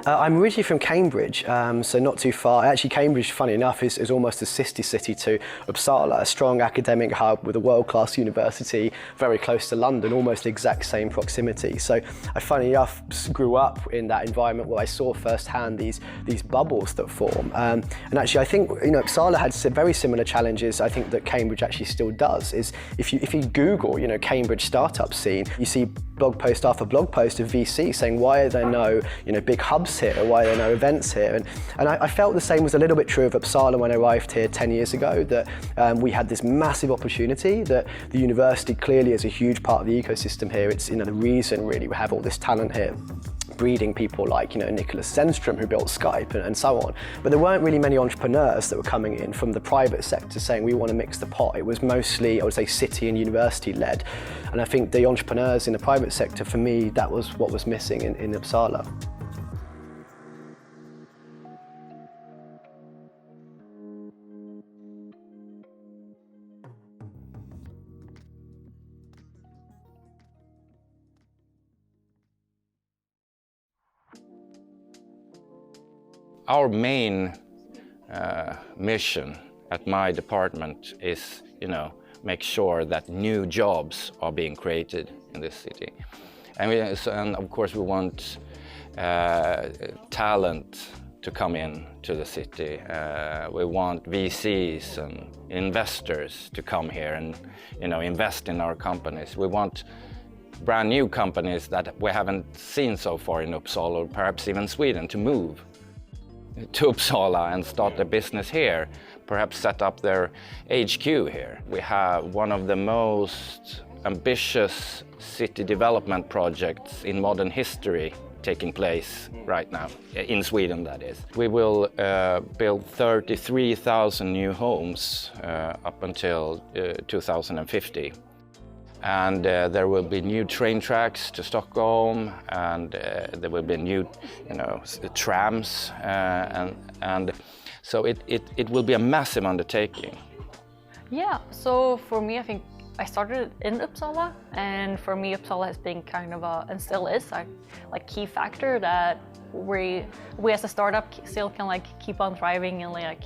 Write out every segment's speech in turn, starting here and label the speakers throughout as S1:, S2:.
S1: I'm originally from Cambridge, so not too far. Actually, Cambridge, funny enough, is almost a sister city to Uppsala, a strong academic hub with a world-class university very close to London, almost the exact same proximity. So I, funny enough, grew up in that environment where I saw firsthand these bubbles that form. And actually, I think Uppsala had very similar challenges. I think that Cambridge actually still does. Is if you Google Cambridge startup scene, you see blog post after blog post of VC saying why are there no big hubs here, or why are there no events here, and I felt the same was a little bit true of Uppsala when I arrived here 10 years ago, that we had this massive opportunity, that the university clearly is a huge part of the ecosystem here. It's the reason really we have all this talent here, breeding people like Nicholas Zenström, who built Skype, and so on. But there weren't really many entrepreneurs that were coming in from the private sector saying we want to mix the pot. It was mostly, I would say, city and university led. And I think the entrepreneurs in the private sector, for me, that was what was missing in Uppsala.
S2: Our main mission at my department is, make sure that new jobs are being created in this city. And of course we want talent to come in to the city. We want VCs and investors to come here and invest in our companies. We want brand new companies that we haven't seen so far in Uppsala, or perhaps even Sweden, to move to Uppsala and start a business here, perhaps set up their HQ here. We have one of the most ambitious city development projects in modern history taking place right now, in Sweden that is. We will build 33,000 new homes up until 2050. And there will be new train tracks to Stockholm, and there will be new, trams, and so it will be a massive undertaking.
S3: Yeah. So for me, I think I started in Uppsala, and for me, Uppsala has been kind of and still is a key factor that we as a startup still can keep on thriving and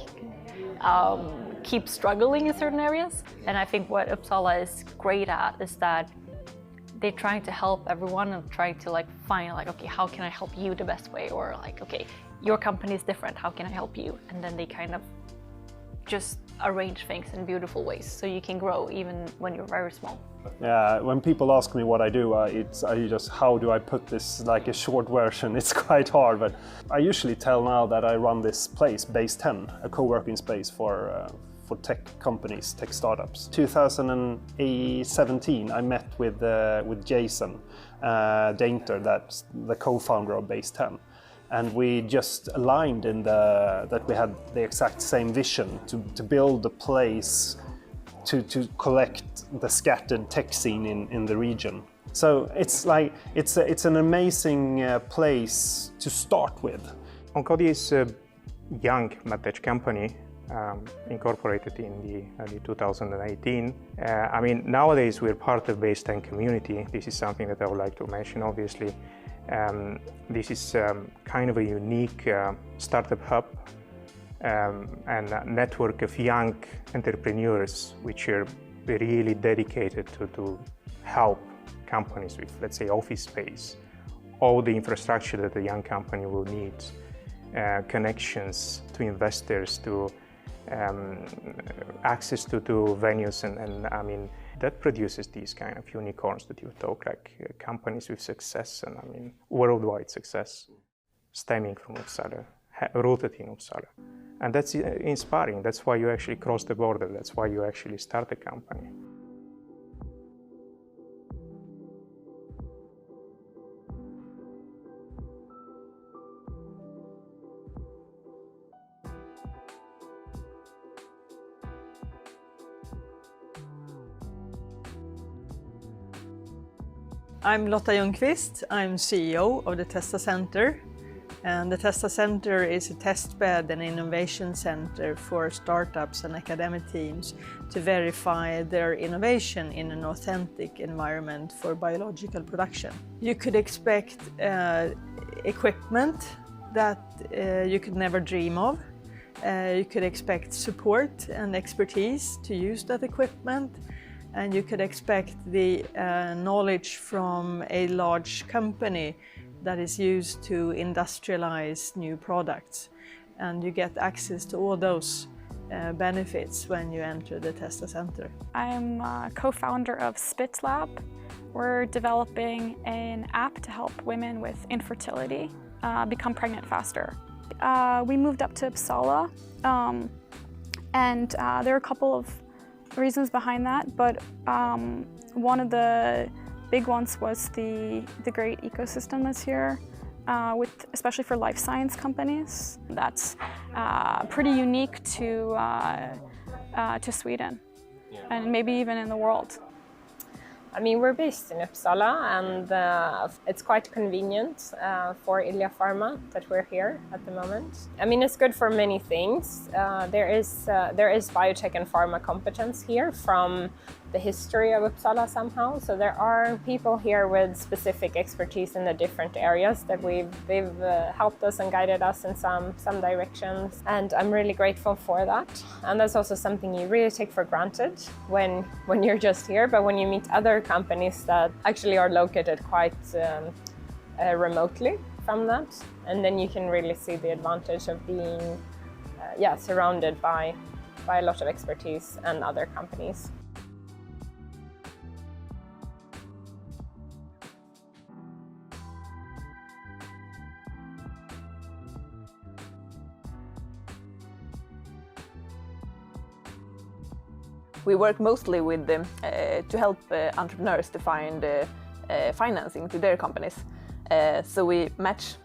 S3: keep struggling in certain areas. And I think what Uppsala is great at is that they're trying to help everyone and trying to find okay, how can I help you the best way, or okay, your company is different, how can I help you? And then they kind of just arrange things in beautiful ways so you can grow even when you're very small.
S4: Yeah, when people ask me what I do, how do I put this a short version? It's quite hard, but I usually tell now that I run this place, Base 10, a co-working space for tech companies, tech startups. 2017, I met with Jason Dainter, that's the co-founder of Base 10. And we just aligned in that we had the exact same vision to build a place to collect the scattered tech scene in the region. So it's an amazing place to start with.
S5: Oncodi is a young medtech company incorporated in the early 2018. Nowadays we're part of Base 10 community. This is something that I would like to mention, obviously. This is kind of a unique startup hub and a network of young entrepreneurs which are really dedicated to help companies with, let's say, office space, all the infrastructure that a young company will need, connections to investors, to access to venues, and that produces these kind of unicorns that you talk, companies with success and worldwide success, stemming from Uppsala, rooted in Uppsala. And that's inspiring. That's why you actually cross the border. That's why you actually start a company.
S6: I'm Lotta Ljungqvist. I'm CEO of the Testa Center. And the Testa Center is a testbed and innovation center for startups and academic teams to verify their innovation in an authentic environment for biological production. You could expect equipment that you could never dream of. You could expect support and expertise to use that equipment, and you could expect the knowledge from a large company that is used to industrialize new products. And you get access to all those benefits when you enter the Testa Center.
S7: I'm a co-founder of Spit Lab. We're developing an app to help women with infertility become pregnant faster. We moved up to Uppsala, and there are a couple of reasons behind that, but one of the big ones was the great ecosystem that's here, especially for life science companies. That's pretty unique to Sweden, and maybe even in the world.
S8: I mean, we're based in Uppsala, and it's quite convenient for Ilja Pharma that we're here at the moment. I mean, it's good for many things. There is biotech and pharma competence here from the history of Uppsala somehow. So there are people here with specific expertise in the different areas that they've helped us and guided us in some directions. And I'm really grateful for that. And that's also something you really take for granted when you're just here. But when you meet other companies that actually are located quite remotely from that, and then you can really see the advantage of being surrounded by a lot of expertise and other companies.
S9: We work mostly with to help entrepreneurs to find financing to their companies. So we match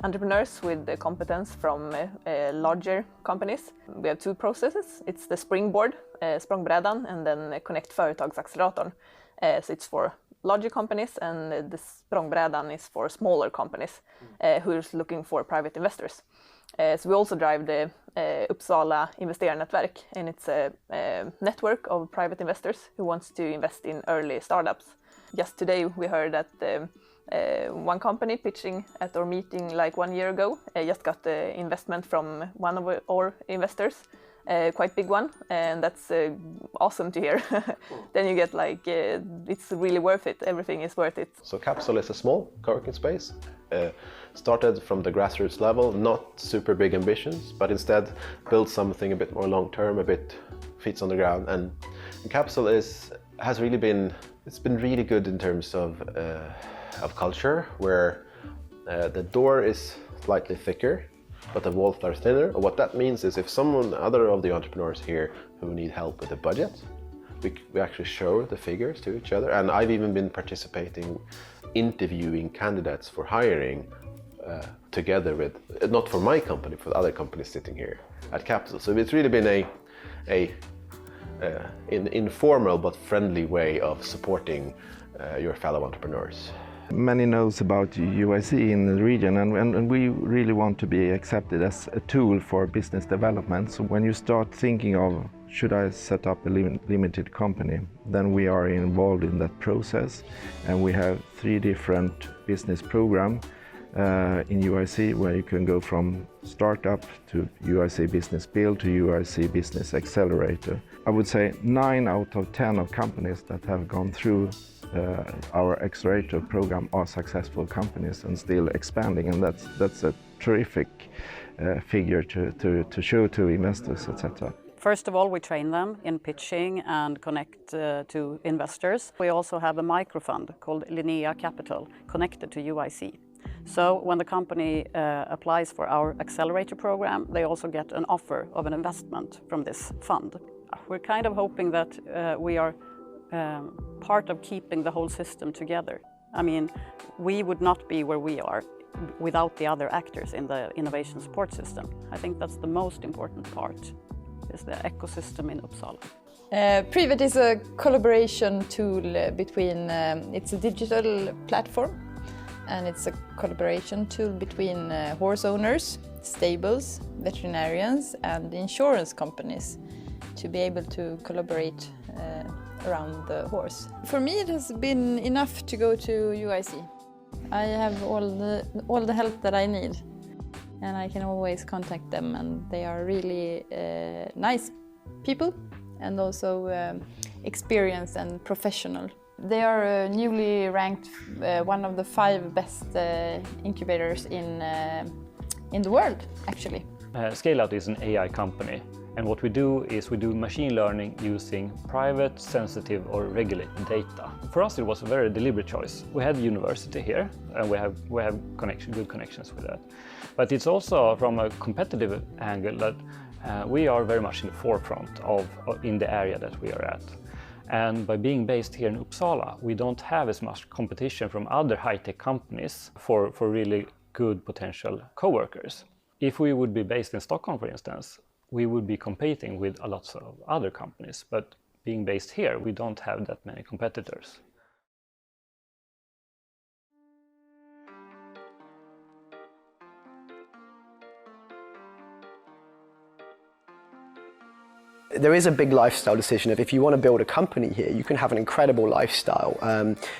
S9: entrepreneurs with the competence from larger companies. We have two processes. It's the Springboard, Språngbrädan, and then Connect Företagsacceleratorn. So it's for larger companies, and the Språngbrädan is for smaller companies who are looking for private investors. So we also drive the Uppsala Investerarnätverk, and it's a network of private investors who wants to invest in early startups. Just today we heard that one company pitching at our meeting like 1 year ago just got the investment from one of our investors, quite big one, and that's awesome to hear. Then you get like, it's really worth it, everything is worth it.
S10: So Capsule is a small co-working space, started from the grassroots level, not super big ambitions, but instead build something a bit more long-term, a bit feet on the ground. And Capsule has really been, it's been really good in terms of culture, where the door is slightly thicker, but the walls are thinner. What that means is if other of the entrepreneurs here who need help with the budget, we actually show the figures to each other. And I've even been participating, interviewing candidates for hiring together with, not for my company, for the other companies sitting here at Capsule. So it's really been an informal but friendly way of supporting your fellow entrepreneurs.
S11: Many knows about UIC in the region, and we really want to be accepted as a tool for business development. So when you start thinking of, should I set up a limited company, then we are involved in that process, and we have 3 different business programs in UIC, where you can go from startup to UIC Business Build to UIC Business Accelerator. I would say 9 out of 10 of companies that have gone through our accelerator program are successful companies and still expanding, and that's a terrific figure to show to investors, etc.
S12: First of all, we train them in pitching and connect to investors. We also have a microfund called Linnea Capital connected to UIC. So when the company applies for our accelerator program, they also get an offer of an investment from this fund. We're kind of hoping that we are part of keeping the whole system together. I mean, we would not be where we are without the other actors in the innovation support system. I think that's the most important part, is the ecosystem in Uppsala.
S13: Privet is a collaboration tool between, it's a digital platform, and it's a collaboration tool between horse owners, stables, veterinarians and insurance companies to be able to collaborate around the horse. For me it has been enough to go to UIC. I have all the help that I need. and I can always contact them, and they are really nice people and also experienced and professional. They are newly ranked one of the 5 best incubators in the world, actually.
S14: Scaleout is an AI company, and what we do is we do machine learning using private, sensitive or regulated data. For us it was a very deliberate choice. We had the university here and we have good connections with that. But it's also from a competitive angle that we are very much in the forefront in the area that we are at. And by being based here in Uppsala, we don't have as much competition from other high-tech companies for really good potential co-workers. If we would be based in Stockholm, for instance, we would be competing with a lot of other companies, but being based here, we don't have that many competitors.
S1: There is a big lifestyle decision of if you want to build a company here, you can have an incredible lifestyle.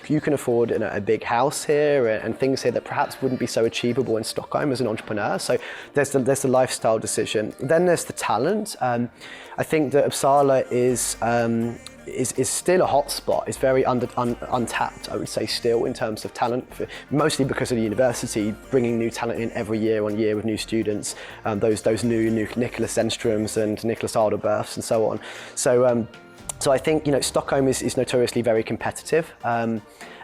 S1: You can afford a big house here and things here that perhaps wouldn't be so achievable in Stockholm as an entrepreneur. So there's the lifestyle decision. Then there's the talent. I think that Uppsala is still a hotspot. It's very untapped, I would say, still in terms of talent, mostly because of the university bringing new talent in every year on year with new students, those new Nicholas Zenströms and Nicholas Adalberths and so on. So I think Stockholm is notoriously very competitive.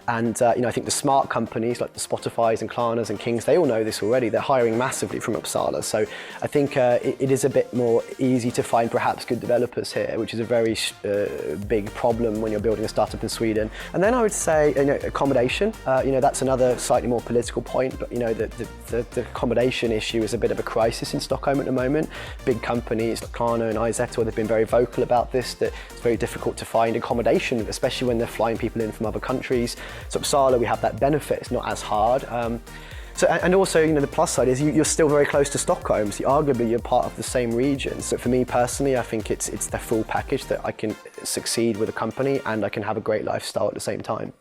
S1: And I think the smart companies like the Spotifys and Klarnas and Kings, they all know this already. They're hiring massively from Uppsala. So I think it is a bit more easy to find perhaps good developers here, which is a very big problem when you're building a startup in Sweden. And then I would say accommodation. That's another slightly more political point, but the accommodation issue is a bit of a crisis in Stockholm at the moment. Big companies like Klarna and Izettle, they've been very vocal about this, that it's very difficult to find accommodation, especially when they're flying people in from other countries. So Uppsala, we have that benefit, it's not as hard. And also, the plus side is you're still very close to Stockholm, so arguably you're part of the same region. So for me personally, I think it's the full package that I can succeed with a company and I can have a great lifestyle at the same time.